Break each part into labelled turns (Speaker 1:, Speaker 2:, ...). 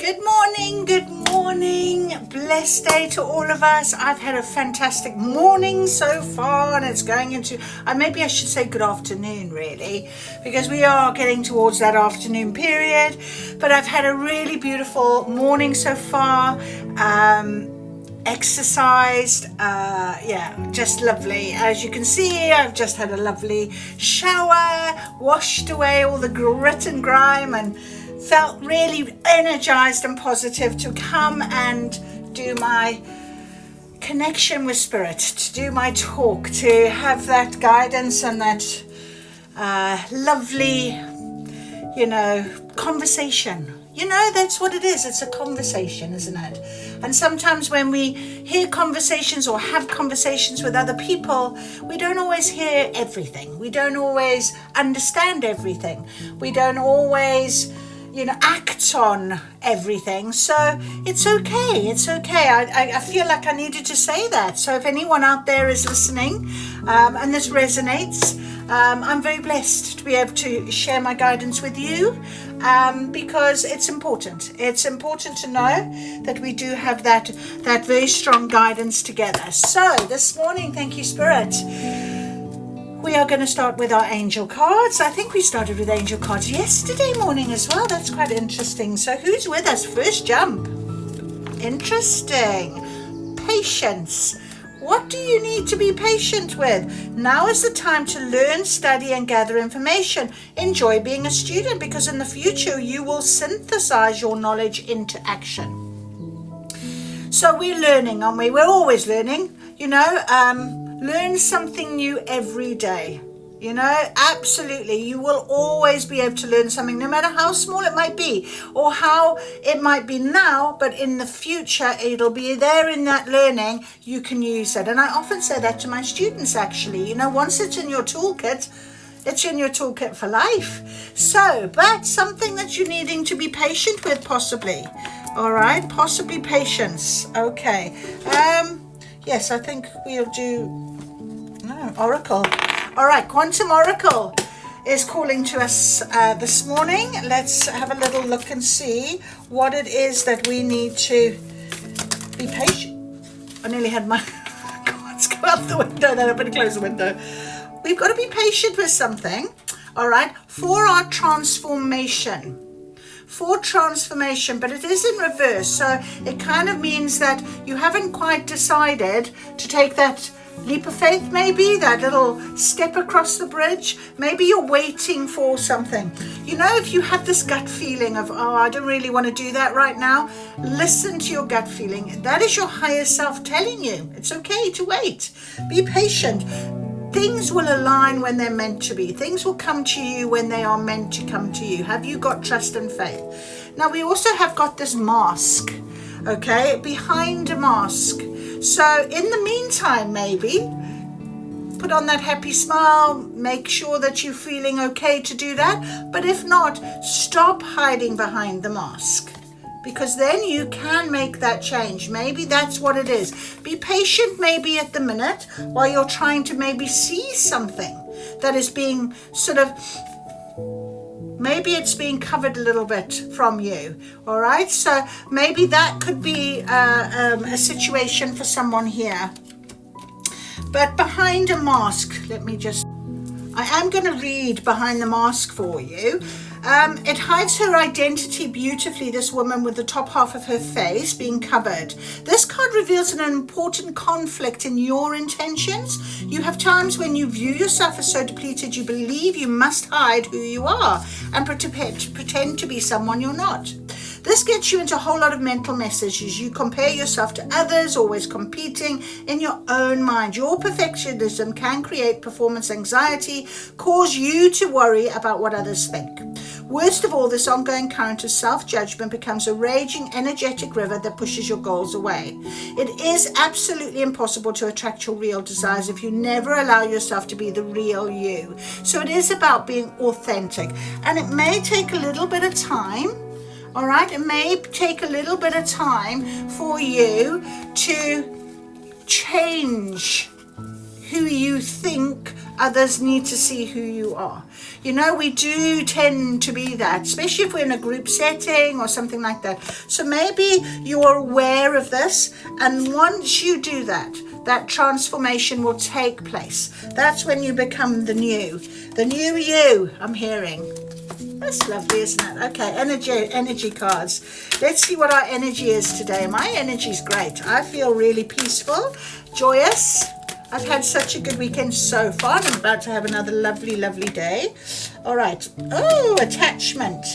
Speaker 1: Good morning, blessed day to all of us. I've had a fantastic morning so far, and it's going into, maybe I should say good afternoon really, because we are getting towards that afternoon period, but I've had a really beautiful morning so far. Exercised, just lovely. As you can see, I've just had a lovely shower, washed away all the grit and grime, and felt really energized and positive to come and do my connection with spirit, to do my talk, to have that guidance and that lovely, conversation. That's what it is. It's a conversation, isn't it? And sometimes when we hear conversations or have conversations with other people, we don't always hear everything. We don't always understand everything. We don't always act on everything. So it's okay. I feel like I needed to say that. So if anyone out there is listening and this resonates, I'm very blessed to be able to share my guidance with you, because it's important. It's important to know that we do have that very strong guidance together. So this morning, thank you, Spirit, we are going to start with our angel cards. I think we started with angel cards yesterday morning as well. That's quite interesting. So who's with us? First jump. Interesting. Patience. What do you need to be patient with? Now is the time to learn, study, and gather information. Enjoy being a student, because in the future you will synthesize your knowledge into action. So we're learning, aren't we? We're always learning, learn something new every day. Absolutely. You will always be able to learn something, no matter how small it might be or how it might be now, but in the future, it'll be there in that learning. You can use it. And I often say that to my students, actually. Once it's in your toolkit, it's in your toolkit for life. So, but something that you're needing to be patient with, possibly. All right. Possibly patience. Okay. Yes, I think we'll do Oracle. All right, Quantum Oracle is calling to us this morning. Let's have a little look and see what it is that we need to be patient. I nearly had my cards go out the window. Then I better close the window. We've got to be patient with something, all right, for our transformation. But it is in reverse. So it kind of means that you haven't quite decided to take that leap of faith, maybe that little step across the bridge. Maybe you're waiting for something. If you have this gut feeling of, I don't really want to do that right now, listen to your gut feeling. That is your higher self telling you it's okay to wait. Be patient. Things will align when they're meant to be. Things will come to you when they are meant to come to you. Have you got trust and faith? Now, we also have got this mask, okay, behind a mask. So in the meantime, maybe put on that happy smile, make sure that you're feeling okay to do that. But if not, stop hiding behind the mask, because then you can make that change. Maybe that's what it is. Be patient maybe at the minute while you're trying to maybe see something that is being maybe it's being covered a little bit from you. All right. So maybe that could be a situation for someone here. But behind a mask, I am going to read behind the mask for you. It hides her identity beautifully, this woman with the top half of her face being covered. This card reveals an important conflict in your intentions. You have times when you view yourself as so depleted you believe you must hide who you are and pretend to be someone you're not. This gets you into a whole lot of mental messages. You compare yourself to others, always competing in your own mind. Your perfectionism can create performance anxiety, cause you to worry about what others think. Worst of all, this ongoing current of self-judgment becomes a raging, energetic river that pushes your goals away. It is absolutely impossible to attract your real desires if you never allow yourself to be the real you. So it is about being authentic. And it may take a little bit of time. All right, it may take a little bit of time for you to change who you think others need to see who you are. You know, we do tend to be that, especially if we're in a group setting or something like that. So maybe you're aware of this, and once you do that, that transformation will take place. That's when you become the new you, I'm hearing. That's lovely, isn't it? Okay, energy cards. Let's see what our energy is today. My energy is great. I feel really peaceful, joyous. I've had such a good weekend so far, and I'm about to have another lovely, lovely day. All right. Oh, attachment.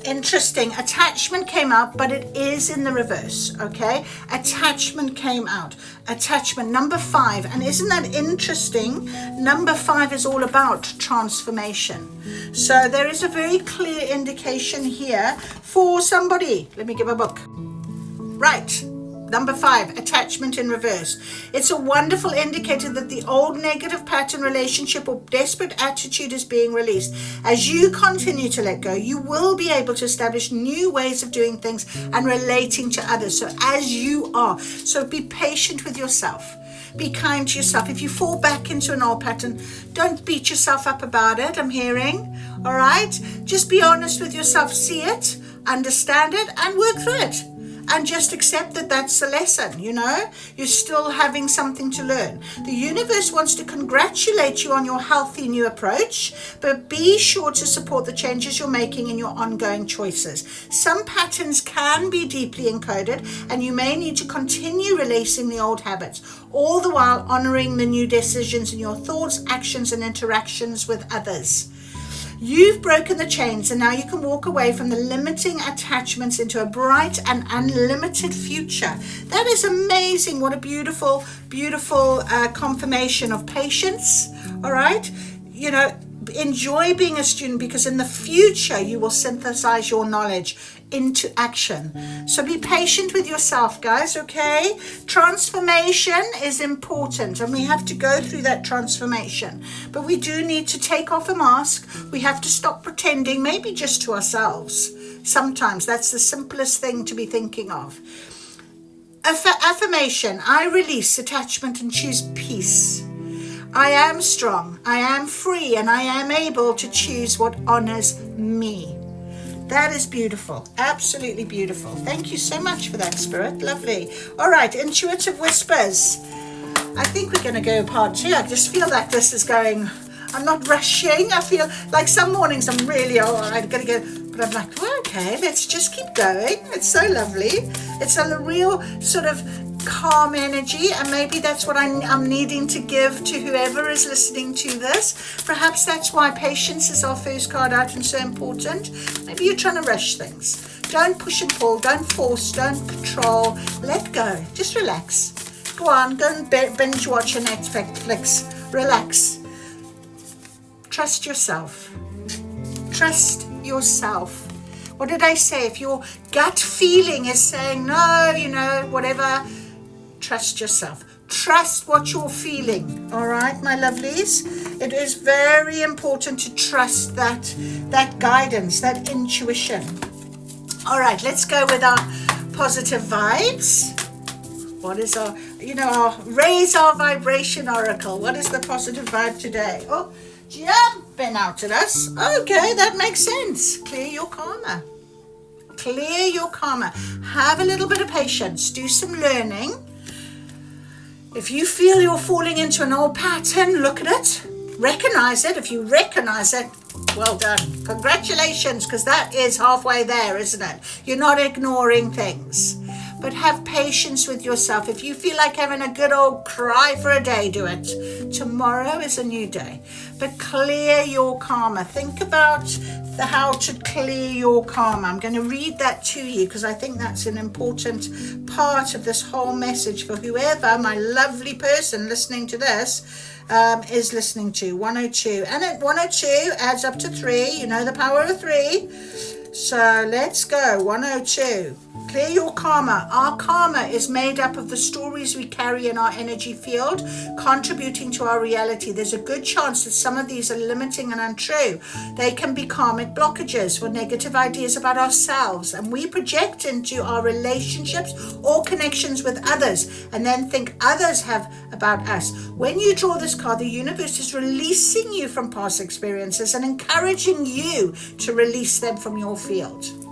Speaker 1: Interesting. Attachment came out, but it is in the reverse, okay? Attachment came out. Attachment, number 5. And isn't that interesting? Number 5 is all about transformation. So there is a very clear indication here for somebody. Let me give a book. Right. Number 5, attachment in reverse. It's a wonderful indicator that the old negative pattern, relationship, or desperate attitude is being released. As you continue to let go, you will be able to establish new ways of doing things and relating to others. So as you are. So be patient with yourself. Be kind to yourself. If you fall back into an old pattern, don't beat yourself up about it, I'm hearing. All right? Just be honest with yourself. See it, understand it, and work through it. And just accept that that's a lesson, you know. You're still having something to learn. The universe wants to congratulate you on your healthy new approach, but be sure to support the changes you're making in your ongoing choices. Some patterns can be deeply encoded, and you may need to continue releasing the old habits, all the while honoring the new decisions in your thoughts, actions, and interactions with others. You've broken the chains, and now you can walk away from the limiting attachments into a bright and unlimited future. That is amazing. What a beautiful, beautiful confirmation of patience. All right. You know, enjoy being a student, because in the future you will synthesize your knowledge into action. So be patient with yourself, guys, okay? Transformation is important, and we have to go through that transformation. But we do need to take off a mask. We have to stop pretending, maybe just to ourselves. Sometimes that's the simplest thing to be thinking of. Affirmation: I release attachment and choose peace. I am strong, I am free, and I am able to choose what honors me. That is beautiful. Absolutely beautiful. Thank you so much for that, Spirit. Lovely. All right, intuitive whispers. I think we're going to go part 2. I just feel like this is going, I'm not rushing. I feel like some mornings I'm really, I'm going to go, but I'm like, well, okay, let's just keep going. It's so lovely. It's a real sort of calm energy, and maybe that's what I'm needing to give to whoever is listening to this. Perhaps that's why patience is our first card out and so important. Maybe you're trying to rush things. Don't push and pull, don't force, don't control. Let go, just relax. Go on, go and binge watch on Netflix. Relax. Trust yourself. Trust yourself. What did I say? If your gut feeling is saying no, you know, whatever, trust yourself. Trust what you're feeling. All right, my lovelies? It is very important to trust that guidance, that intuition. All right, let's go with our positive vibes. What is our raise our vibration oracle. What is the positive vibe today? Oh, jumping out at us. Okay, that makes sense. Clear your karma. Clear your karma. Have a little bit of patience. Do some learning. If you feel you're falling into an old pattern, look at it. Recognize it. If you recognize it, well done. Congratulations, because that is halfway there, isn't it? You're not ignoring things. But have patience with yourself. If you feel like having a good old cry for a day, do it. Tomorrow is a new day. But clear your karma. Think about how to clear your karma. I'm going to read that to you because I think that's an important part of this whole message for whoever, my lovely person listening to this, is listening to. 102. And at 102 adds up to 3. You know the power of 3. So let's go. 102. Clear your karma. Our karma is made up of the stories we carry in our energy field, contributing to our reality. There's a good chance that some of these are limiting and untrue. They can be karmic blockages or negative ideas about ourselves, and we project into our relationships or connections with others and then think others have about us. When you draw this card, the universe is releasing you from past experiences and encouraging you to release them from your field.